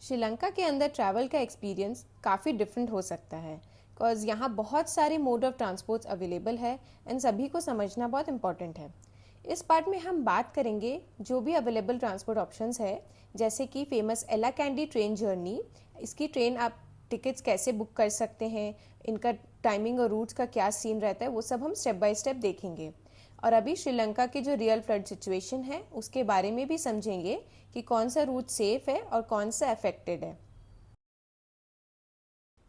श्रीलंका के अंदर ट्रैवल का एक्सपीरियंस काफ़ी डिफरेंट हो सकता है बिकॉज यहाँ बहुत सारे मोड ऑफ ट्रांसपोर्ट्स अवेलेबल है एंड सभी को समझना बहुत इम्पॉर्टेंट है। इस पार्ट में हम बात करेंगे जो भी अवेलेबल ट्रांसपोर्ट ऑप्शंस है, जैसे कि फेमस एला कैंडी ट्रेन जर्नी। इसकी ट्रेन आप टिकट्स कैसे बुक कर सकते हैं, इनका टाइमिंग और रूट्स का क्या सीन रहता है, वो सब हम स्टेप बाय स्टेप देखेंगे। और अभी श्रीलंका की जो रियल फ्लड सिचुएशन है उसके बारे में भी समझेंगे कि कौन सा रूट सेफ है और कौन सा अफेक्टेड है।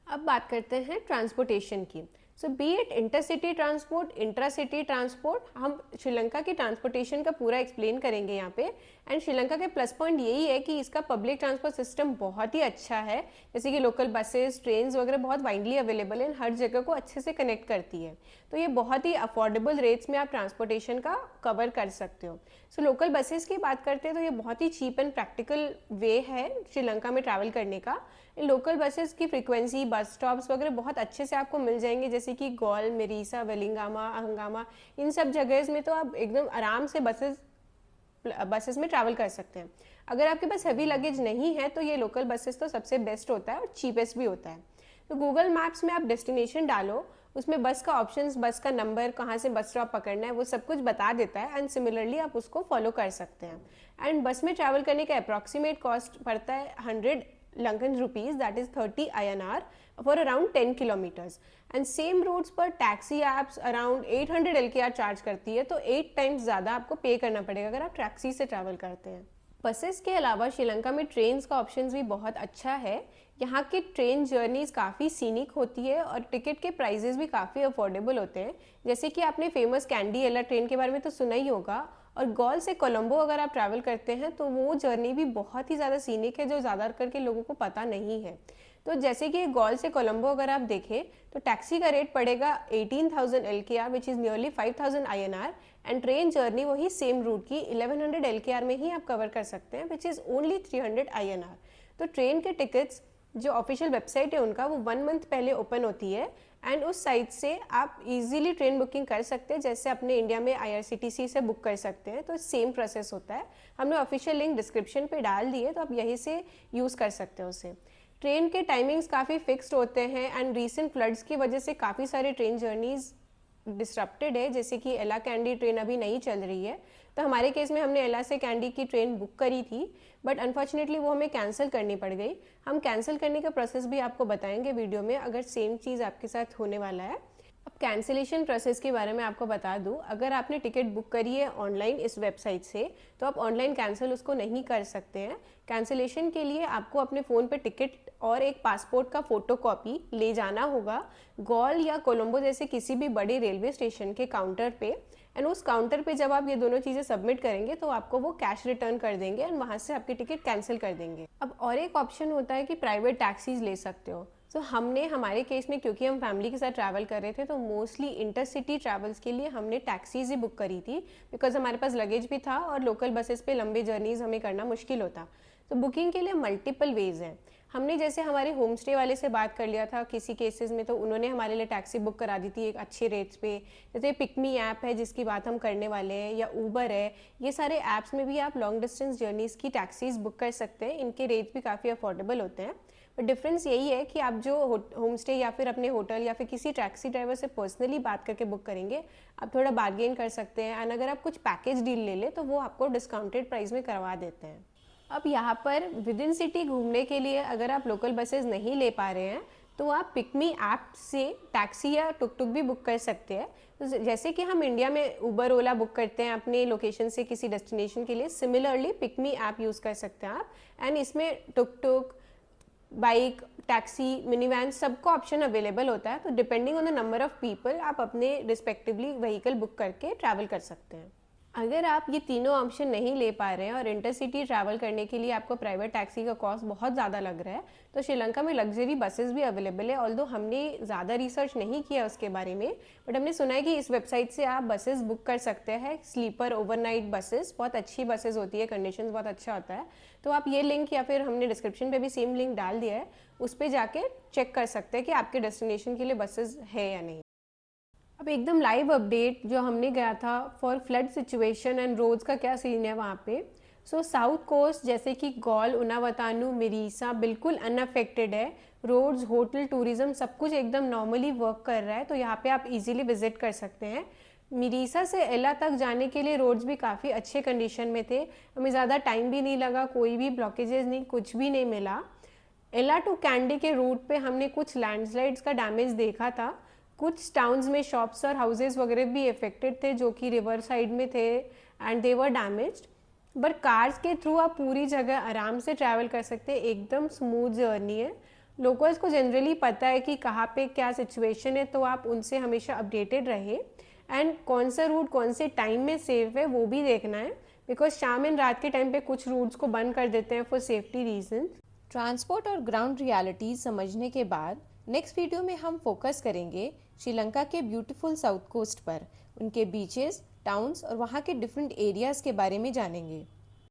अब बात करते हैं ट्रांसपोर्टेशन की। So be it intercity transport, intra city transport, हम श्रीलंका की ट्रांसपोर्टेशन का पूरा एक्सप्लेन करेंगे यहाँ पे। एंड श्रीलंका के प्लस पॉइंट यही है कि इसका पब्लिक ट्रांसपोर्ट सिस्टम बहुत ही अच्छा है, जैसे कि लोकल बसेस, ट्रेन्स वगैरह बहुत वाइडली अवेलेबल है, हर जगह को अच्छे से कनेक्ट करती है। तो ये बहुत ही अफोर्डेबल रेट्स में आप ट्रांसपोर्टेशन का कवर कर सकते हो। सो लोकल बसेस की बात करते हैं तो ये बहुत ही चीप एंड प्रैक्टिकल वे है श्रीलंका में ट्रैवल करने का। लोकल बसेस की फ्रीक्वेंसी, बस स्टॉप्स वगैरह बहुत अच्छे से आपको मिल जाएंगे, जैसे कि गॉल, मेरीसा, वेलिंगामा, हंगामा, इन सब जगह में तो आप एकदम आराम से बसेस में ट्रैवल कर सकते हैं। अगर आपके पास हैवी लगेज नहीं है तो ये लोकल बसेस तो सबसे बेस्ट होता है और चीपेस्ट भी होता है। तो गूगल मैप्स में आप डेस्टिनेशन डालो, उसमें बस का ऑप्शंस, बस का नंबर, कहाँ से बस स्टॉप पकड़ना है, वो सब कुछ बता देता है एंड सिमिलरली आप उसको फॉलो कर सकते हैं। एंड बस में ट्रैवल करने का अप्रॉक्सीमेट कॉस्ट पड़ता है 100 Lankan rupees, that is 30 INR for around 10 kilometers. And same routes पर taxi apps around 800 LKR charge करती है, तो 8 टाइम्स ज़्यादा आपको पे करना पड़ेगा अगर आप टैक्सी से ट्रैवल करते हैं। बसेस के अलावा श्रीलंका में ट्रेन्स का ऑप्शंस भी बहुत अच्छा है। यहाँ की ट्रेन जर्नीज काफ़ी सीनिक होती है और टिकट के प्राइजेस भी काफ़ी अफोर्डेबल होते हैं। जैसे कि आपने फेमस कैंडी एला ट्रेन के बारे में तो सुना ही होगा, और गॉल से कोलंबो अगर आप ट्रैवल करते हैं तो वो जर्नी भी बहुत ही ज़्यादा सीनिक है, जो ज़्यादा करके लोगों को पता नहीं है। तो जैसे कि गॉल से कोलंबो अगर आप देखें तो टैक्सी का रेट पड़ेगा 18,000 LKR which is nearly 5,000 INR, and train journey वही सेम रूट की 1100 LKR में ही आप कवर कर सकते हैं, विच इज़ ओनली 300 INR। तो ट्रेन के टिकट्स जो ऑफिशियल वेबसाइट है उनका, वो 1 मंथ पहले ओपन होती है एंड उस साइट से आप इजीली ट्रेन बुकिंग कर सकते हैं, जैसे अपने इंडिया में IRCTC से बुक कर सकते हैं। तो सेम प्रोसेस होता है। हमने ऑफिशियल लिंक डिस्क्रिप्शन पे डाल दिए, तो आप यहीं से यूज़ कर सकते हो उसे। ट्रेन के टाइमिंग्स काफ़ी फिक्स्ड होते हैं एंड रीसेंट फ्लड्स की वजह से काफ़ी सारे ट्रेन जर्नीज डिसरप्टेड है, जैसे कि एला कैंडी ट्रेन अभी नहीं चल रही है। तो हमारे केस में हमने एला से कैंडी की ट्रेन बुक करी थी, बट अनफॉर्चुनेटली वो हमें कैंसिल करनी पड़ गई। हम कैंसिल करने का प्रोसेस भी आपको बताएंगे वीडियो में, अगर सेम चीज़ आपके साथ होने वाला है। अब कैंसिलेशन प्रोसेस के बारे में आपको बता दूं, अगर आपने टिकट बुक करी है ऑनलाइन इस वेबसाइट से तो आप ऑनलाइन कैंसिल उसको नहीं कर सकते हैं। कैंसिलेशन के लिए आपको अपने फ़ोन पे टिकट और एक पासपोर्ट का फ़ोटो कॉपी ले जाना होगा गॉल या कोलंबो जैसे किसी भी बड़े रेलवे स्टेशन के काउंटर पे। एंड उस काउंटर पे जब आप ये दोनों चीज़ें सबमिट करेंगे तो आपको वो कैश रिटर्न कर देंगे एंड वहाँ से आपकी टिकट कैंसिल कर देंगे। अब और एक ऑप्शन होता है कि प्राइवेट टैक्सीज ले सकते हो। तो हमने हमारे केस में, क्योंकि हम फैमिली के साथ ट्रैवल कर रहे थे, तो मोस्टली इंटरसिटी ट्रैवल्स के लिए हमने टैक्सीज ही बुक करी थी, बिकॉज हमारे पास लगेज भी था और लोकल बसेस पे लंबे जर्नीज हमें करना मुश्किल होता। तो बुकिंग के लिए मल्टीपल वेज हैं। हमने जैसे हमारे होम स्टे वाले से बात कर लिया था किसी केसेस में, तो उन्होंने हमारे लिए टैक्सी बुक करा दी थी एक अच्छे रेट्स पे। जैसे पिकमी ऐप है जिसकी बात हम करने वाले हैं, या ऊबर है, ये सारे ऐप्स में भी आप लॉन्ग डिस्टेंस जर्नीज़ की टैक्सीज बुक कर सकते हैं। इनके रेट्स भी काफ़ी अफोर्डेबल होते हैं। बट डिफरेंस यही है कि आप जो होम स्टे या फिर अपने होटल या फिर किसी टैक्सी ड्राइवर से पर्सनली बात करके बुक करेंगे, आप थोड़ा बार्गेन कर सकते हैं, एंड अगर आप कुछ पैकेज डील ले लें तो वो आपको डिस्काउंटेड प्राइस में करवा देते हैं। अब यहाँ पर विद इन सिटी घूमने के लिए अगर आप लोकल बसेस नहीं ले पा रहे हैं तो आप पिकमी ऐप से टैक्सी या टुक टुक भी बुक कर सकते हैं। तो जैसे कि हम इंडिया में उबर ओला बुक करते हैं अपने लोकेशन से किसी डेस्टिनेशन के लिए, सिमिलरली पिकमी ऐप यूज़ कर सकते हैं आप। एंड इसमें टुक टुक, बाइक, टैक्सी, मिनी वैन, सबका ऑप्शन अवेलेबल होता है। तो depending on the number of people आप अपने रिस्पेक्टिवली व्हीकल बुक करके ट्रैवल कर सकते हैं। अगर आप ये तीनों ऑप्शन नहीं ले पा रहे हैं और इंटरसिटी ट्रैवल करने के लिए आपको प्राइवेट टैक्सी का कॉस्ट बहुत ज़्यादा लग रहा है, तो श्रीलंका में लग्जरी बसेस भी अवेलेबल है। ऑल्दो हमने ज़्यादा रिसर्च नहीं किया उसके बारे में, बट हमने सुना है कि इस वेबसाइट से आप बसेस बुक कर सकते हैं, स्लीपर ओवरनाइट बसेस, बहुत अच्छी बसेस होती है, कंडीशन बहुत अच्छा होता है। तो आप ये लिंक, या फिर हमने डिस्क्रिप्शन पे भी सेम लिंक डाल दिया है, उस पर जाके चेक कर सकते हैं कि आपके डेस्टिनेशन के लिए बसेस है या नहीं। अब एकदम लाइव अपडेट जो हमने गया था for flood situation and roads का क्या सीन है वहाँ पे। सो साउथ कोस्ट जैसे कि गॉल, उनावतानु, मिरीसा बिल्कुल अनअफेक्टेड है। रोड्स, होटल, टूरिज्म सब कुछ एकदम नॉर्मली वर्क कर रहा है, तो यहाँ पे आप इजीली विजिट कर सकते हैं। मिरीसा से एला तक जाने के लिए रोड्स भी काफ़ी अच्छे कंडीशन में थे, हमें ज़्यादा टाइम भी नहीं लगा, कोई भी ब्लॉकेजेस नहीं, कुछ भी नहीं मिला। एला टू कैंडी के रूट पे हमने कुछ लैंडस्लाइड्स का डैमेज देखा था, कुछ टाउन्स में शॉप्स और हाउसेस वगैरह भी अफेक्टेड थे जो कि रिवर साइड में थे and they were damaged. But cars के थ्रू आप पूरी जगह आराम से ट्रैवल कर सकते हैं, एकदम स्मूथ जर्नी है। लोकल्स को जनरली पता है कि कहाँ पे क्या सिचुएशन है, तो आप उनसे हमेशा अपडेटेड रहे एंड कौन सा रूट कौन से टाइम में सेफ है वो भी देखना है, बिकॉज शाम एंड रात के टाइम पे कुछ रूट्स को बंद कर देते हैं फॉर सेफ्टी रीजन। ट्रांसपोर्ट और ग्राउंड रियलिटीज समझने के बाद नेक्स्ट वीडियो में हम फोकस करेंगे श्रीलंका के ब्यूटीफुल साउथ कोस्ट पर, उनके बीचेस, टाउन्स और वहाँ के डिफरेंट एरियाज़ के बारे में जानेंगे।